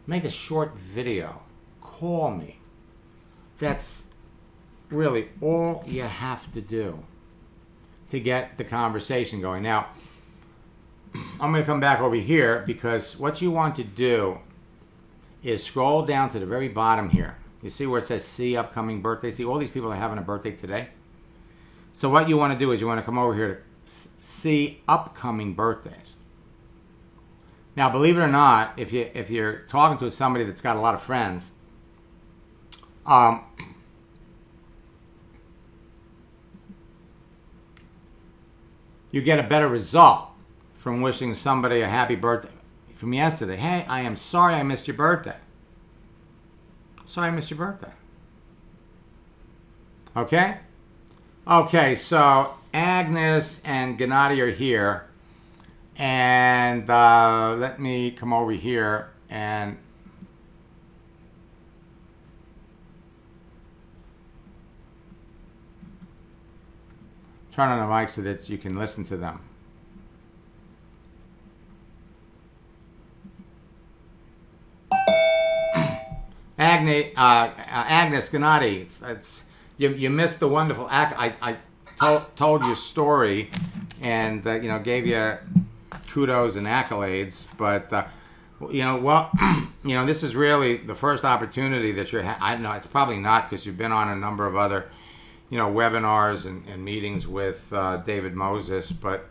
Make a short video. Call me. That's really all you have to do to get the conversation going. Now, I'm going to come back over here because what you want to do is scroll down to the very bottom here. You see where it says see upcoming birthday? See all these people are having a birthday today? So what you want to do is you want to come over here to see upcoming birthdays. Now, believe it or not, if you're talking to somebody that's got a lot of friends, you get a better result from wishing somebody a happy birthday. From yesterday, hey, I am sorry I missed your birthday. Sorry I missed your birthday. Okay? Okay, so Agnes and Ghennadi are here. And let me come over here and turn on the mic so that you can listen to them. Agnes Ghennadi, you missed the wonderful I told your story and you know, gave you kudos and accolades, but you know, well, you know, this is really the first opportunity that you're I know it's probably not, because you've been on a number of other, you know, webinars and meetings with David Moses, but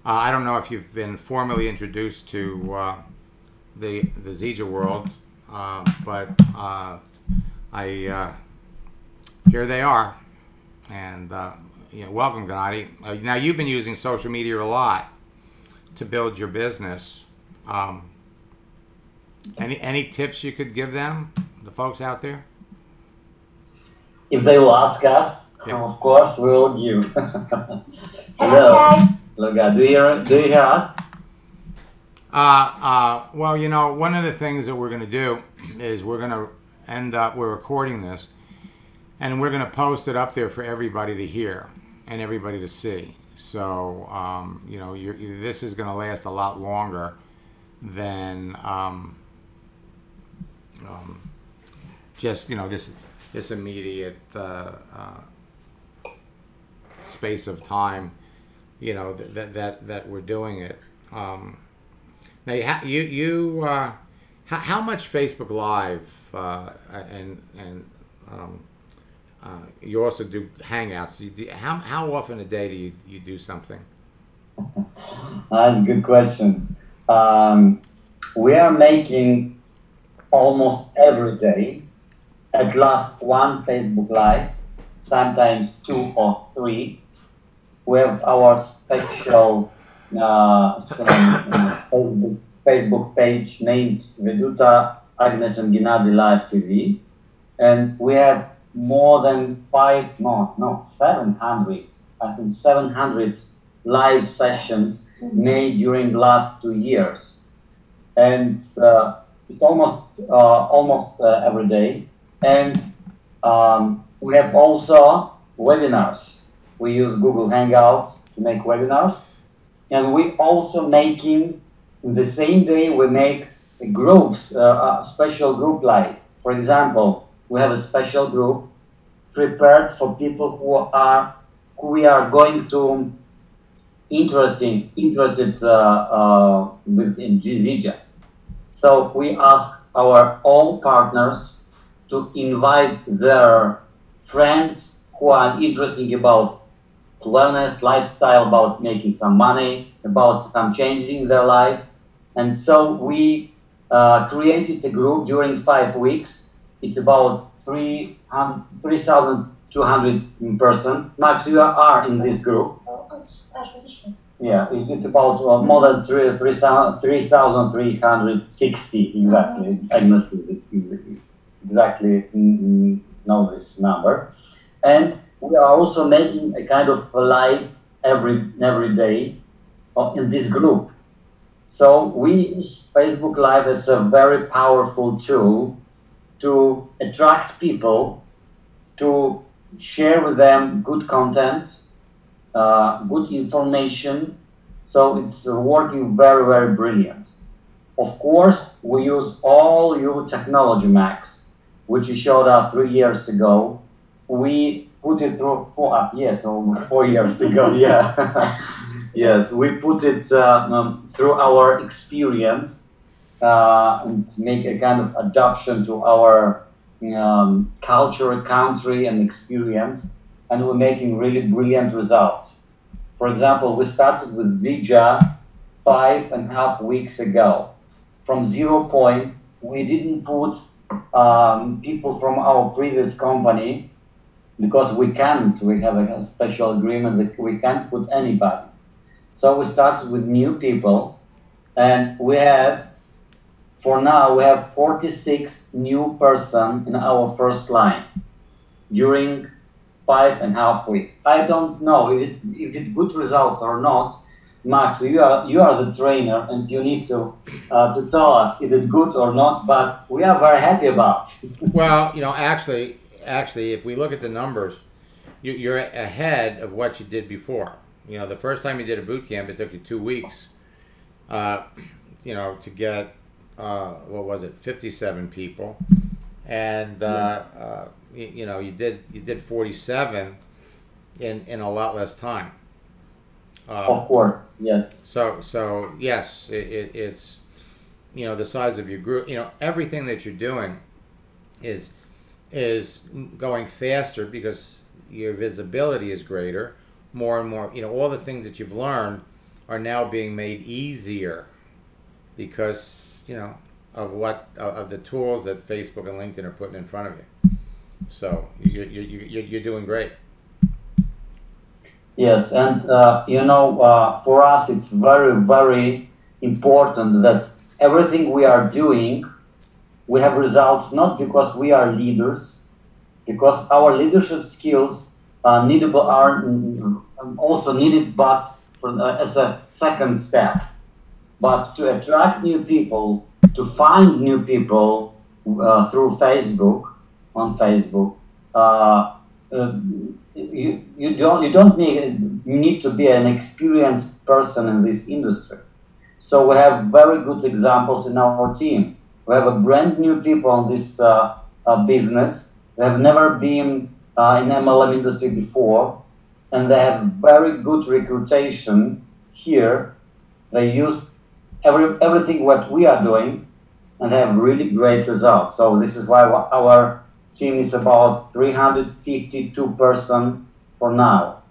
I don't know if you've been formally introduced to the Zija world, but here they are, and you know, welcome, Ghennadi. Now, you've been using social media a lot to build your business. Any tips you could give them, the folks out there? If they will ask us, yeah, of course we will give. Hello, Hello, guys. hello guys. Do you hear us? Well, you know, one of the things that we're going to do is we're going to we're recording this, and we're going to post it up there for everybody to hear and everybody to see. So, you know, this is going to last a lot longer than just, you know, this immediate space of time, you know, that we're doing it. Now, how much Facebook Live and you also do Hangouts? How often a day do you do something? Good question. We are making almost every day at last one Facebook Live, sometimes 2 or 3. We have our special Facebook page named Veduta Agnes and Ghennadi Live TV, and we have more than 700, I think 700 live sessions made during the last 2 years, and it's almost every day. And we have also webinars. We use Google Hangouts to make webinars, and we also making the same day we make groups, a special group live. For example, we have a special group prepared for people who we are going to interested in Zija. So we ask our all partners to invite their friends who are interested about wellness, lifestyle, about making some money, about some changing their life. And so we created a group during 5 weeks. It's about 3,200 person. Max, you are in this group. Yeah, it's about more than 3,360 exactly. Agnes exactly know this number. And we are also making a kind of live every day in this group. So we use Facebook Live as a very powerful tool to attract people, to share with them good content, good information. So it's working very, very brilliant. Of course, we use all your technology, Max, which you showed us 3 years ago. We put it through almost 4 years ago. Yeah, yes, we put it through our experience and make a kind of adoption to our culture, country, and experience, and we're making really brilliant results. For example, we started with Zija 5.5 weeks ago. From 0 point, we didn't put people from our previous company because we can't. We have a special agreement that we can't put anybody. So we started with new people, and we have, for now, we have 46 new person in our first line during 5.5 weeks. I don't know if it good results or not. Max, you are the trainer, and you need to tell us if it's good or not. But we are very happy about it. Well, actually, if we look at the numbers, you're ahead of what you did before. The first time you did a boot camp, it took you 2 weeks. To get what was it, 57 people, and you did 47 in a lot less time. Of course, yes. So yes, it's the size of your group. Everything that you're doing is going faster because your visibility is greater. More and more, all the things that you've learned are now being made easier because of the tools that Facebook and LinkedIn are putting in front of you. So you're doing great. Yes, and for us it's very, very important that everything we are doing, we have results not because we are leaders, because our leadership skills are also needed, but as a second step. But to attract new people, to find new people through Facebook, on Facebook, you don't need to be an experienced person in this industry. So we have very good examples in our team. We have a brand new people in this business. They have never been in MLM industry before, and they have very good recruitation here. They use everything what we are doing, and have really great results. So this is why our team is about 352 person for now.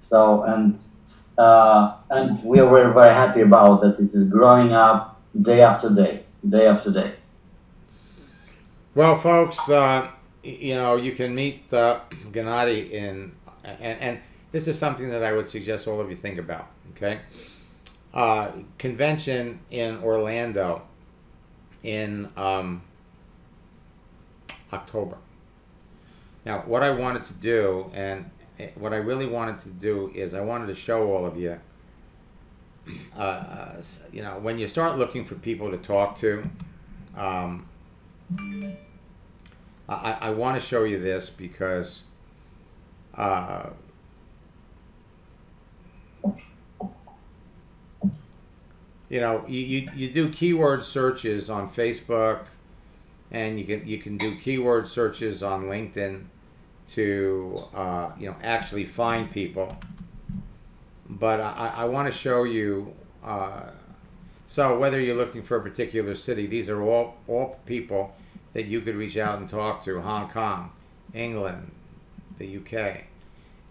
So and we are very, very happy about that. It is growing up day after day, day after day. Well, folks, you can meet Ghennadi and this is something that I would suggest all of you think about. Okay, convention in Orlando in October. Now, what I wanted to do, and what I really wanted to do, is I wanted to show all of you, when you start looking for people to talk to, I want to show you this because you do keyword searches on Facebook, and you can do keyword searches on LinkedIn to actually find people. But I want to show you. So whether you're looking for a particular city, these are all people that you could reach out and talk to. Hong Kong, England, the UK.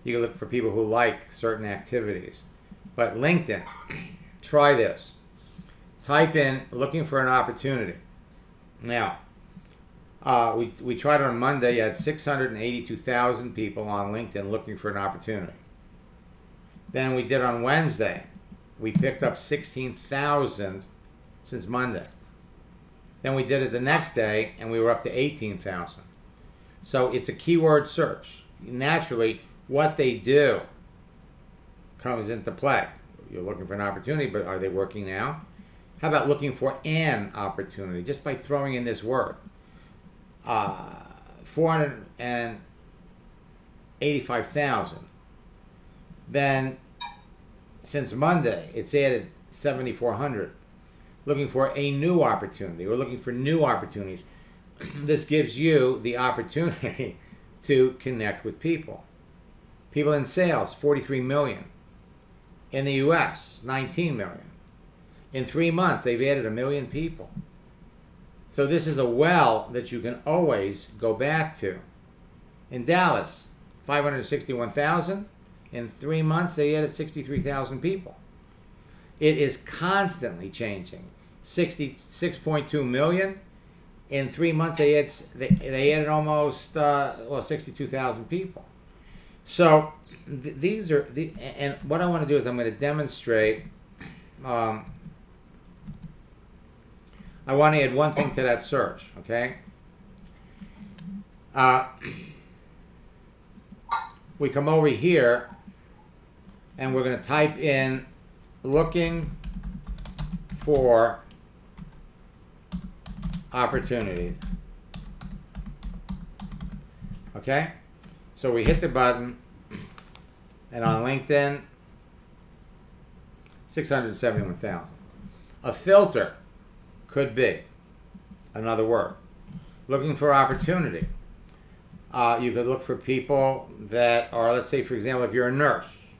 You can look for people who like certain activities. But LinkedIn, try this. Type in looking for an opportunity. Now, we tried on Monday. You had 682,000 people on LinkedIn looking for an opportunity. Then we did on Wednesday. We picked up 16,000 since Monday. Then we did it the next day, and we were up to 18,000. So it's a keyword search. Naturally, what they do comes into play. You're looking for an opportunity, but are they working now? How about looking for an opportunity? Just by throwing in this word. 485,000. Then, since Monday, it's added 7,400. Looking for a new opportunity. We're looking for new opportunities. This gives you the opportunity to connect with people. People in sales, 43 million. In the U.S., 19 million. In 3 months, they've added 1 million people. So this is a well that you can always go back to. In Dallas, 561,000. In 3 months, they added 63,000 people. It is constantly changing. 66.2 million. In 3 months, they added almost 62,000 people. So these are and what I want to do is I'm going to demonstrate. I want to add one thing to that search. Okay. We come over here, and we're going to type in looking for opportunity. Okay? So we hit the button, and on LinkedIn, 671,000. A filter could be another word. Looking for opportunity. You could look for people that are, let's say, for example, if you're a nurse,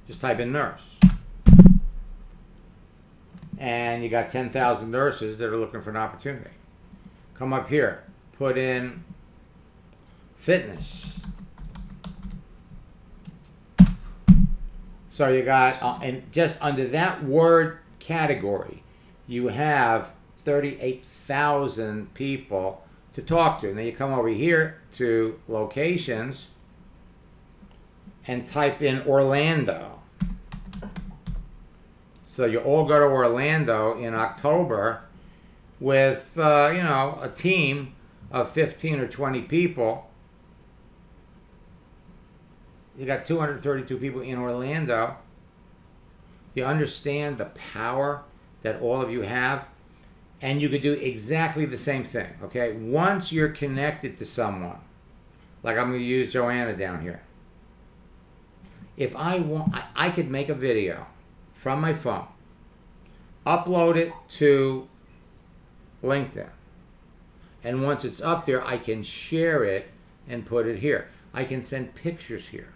just type in nurse. And you got 10,000 nurses that are looking for an opportunity. Come up here, put in fitness. So you got, and just under that word category, you have 38,000 people to talk to. And then you come over here to locations and type in Orlando. So you all go to Orlando in October with, a team of 15 or 20 people. You got 232 people in Orlando. You understand the power that all of you have? And you could do exactly the same thing, okay? Once you're connected to someone, like I'm going to use Joanna down here. If I want, I could make a video from my phone, upload it to LinkedIn. And once it's up there, I can share it and put it here. I can send pictures here.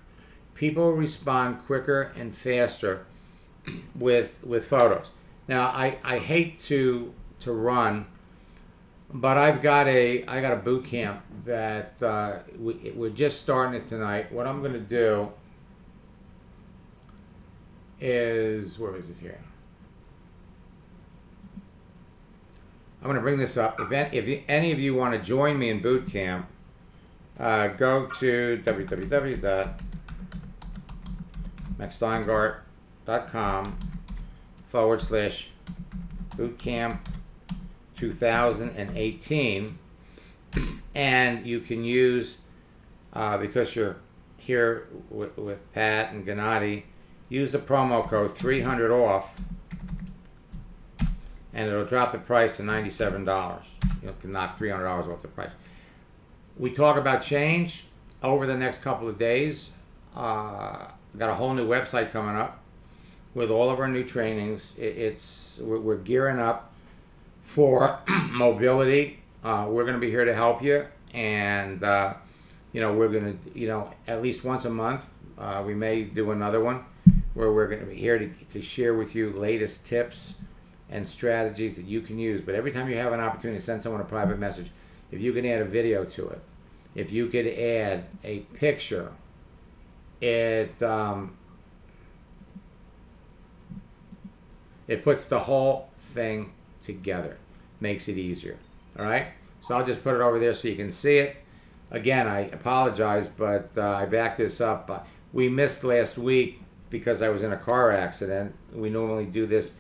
People respond quicker and faster with photos. Now, I hate to run, but I got a boot camp that we're just starting it tonight. What I'm going to do is, where is it here? I'm going to bring this up. If any of you want to join me in boot camp, go to www.maxsteingart.com/bootcamp 2018, and you can use, because you're here with Pat and Ghennadi, use the promo code 300 off, and it'll drop the price to $97. You can knock $300 off the price. We talk about change over the next couple of days. Got a whole new website coming up with all of our new trainings. We're gearing up for mobility. We're going to be here to help you, and we're going to, at least once a month, we may do another one where we're going to be here to share with you latest tips and strategies that you can use. But every time you have an opportunity to send someone a private message, if you can add a video to it, if you could add a picture, it puts the whole thing together, makes it easier. All right, so I'll just put it over there so you can see it. Again, I apologize, but I backed this up. We missed last week because I was in a car accident. We normally do this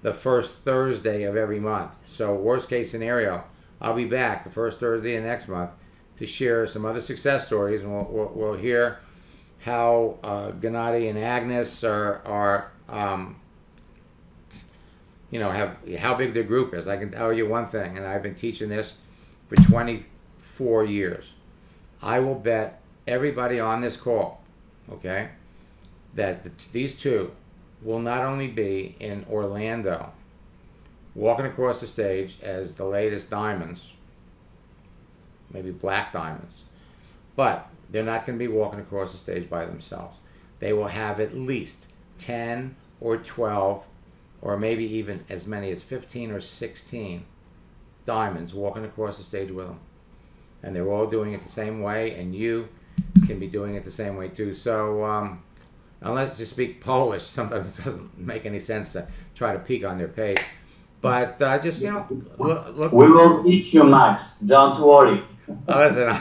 the first Thursday of every month. So worst case scenario, I'll be back the first Thursday of next month to share some other success stories, and we'll hear how Ghennadi and Agnes are you know, have how big their group is. I can tell you one thing, and I've been teaching this for 24 years. I will bet everybody on this call, okay, that these two will not only be in Orlando walking across the stage as the latest diamonds, maybe black diamonds, but they're not going to be walking across the stage by themselves. They will have at least 10 or 12 or maybe even as many as 15 or 16 diamonds walking across the stage with them. And they're all doing it the same way, and you can be doing it the same way too. So unless you speak Polish, sometimes it doesn't make any sense to try to peek on their page. But just, you know, look. We will teach you, Max. Don't worry. Listen,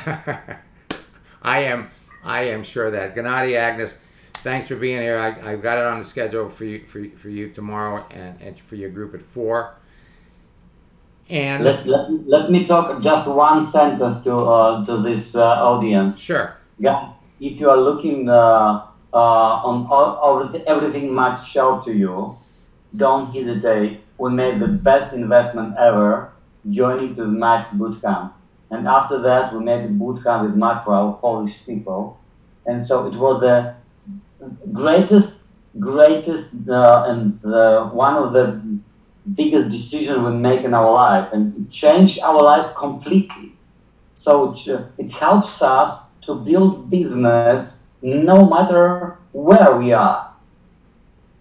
I am sure that. Ghennadi, Agnes, thanks for being here. I've got it on the schedule for you tomorrow and for your group at 4. And let me talk just one sentence to this audience. Sure. Yeah. If you are looking on everything Max showed to you, don't hesitate. We made the best investment ever joining to the Max bootcamp. And after that, we made the bootcamp with Max for our Polish people. And so it was the greatest and one of the biggest decisions we make in our life, and it changed our life completely. So it helps us to build business no matter where we are.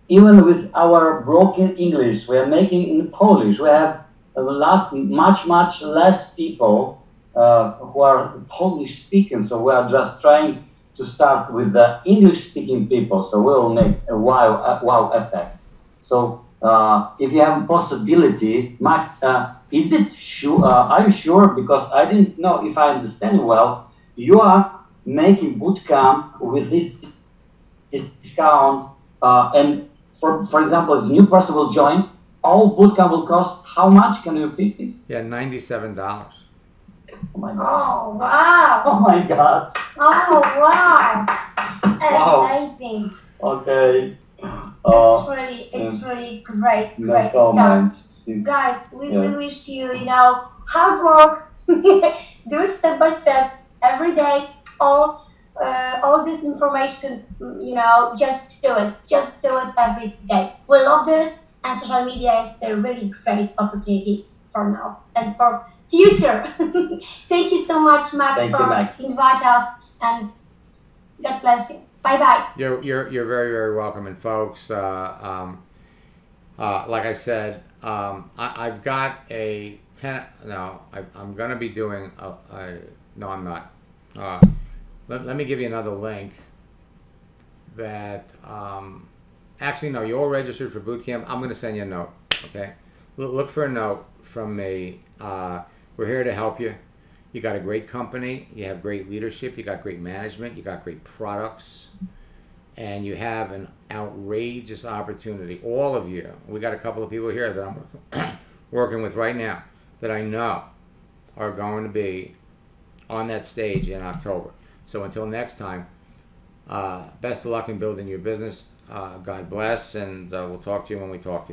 Even with our broken English, we are making in Polish. We have much less people who are Polish speaking. So we are just trying to start with the English speaking people. So we will make a wow effect. So if you have a possibility, Max, is it sure? Are you sure? Because I didn't know if I understand well. You are making bootcamp with this discount, and for example, if a new person will join, all bootcamp will cost how much? Can you repeat this? Yeah, $97. Oh my God! Oh wow! Oh my God! Oh wow! Wow. Amazing! Okay. It's really great No stuff. comment. Guys, we Yeah. wish you, hard work. Do it step by step, every day. All this information, just do it. Just do it every day. We love this, and social media is a really great opportunity for now and for future. Thank you so much, Max, Thank you, for Max. inviting us, and God bless you. Bye bye. You're very, very welcome. And folks, like I said, I've got a 10. No, I'm going to be doing. No, I'm not. Let me give you another link. That actually, no, you're all registered for boot camp. I'm going to send you a note. Okay, look for a note from me. We're here to help you. You got a great company, you have great leadership, you got great management, you got great products, and you have an outrageous opportunity. All of you, we got a couple of people here that I'm working with right now that I know are going to be on that stage in October. So until next time, best of luck in building your business. God bless, and we'll talk to you when we talk to you.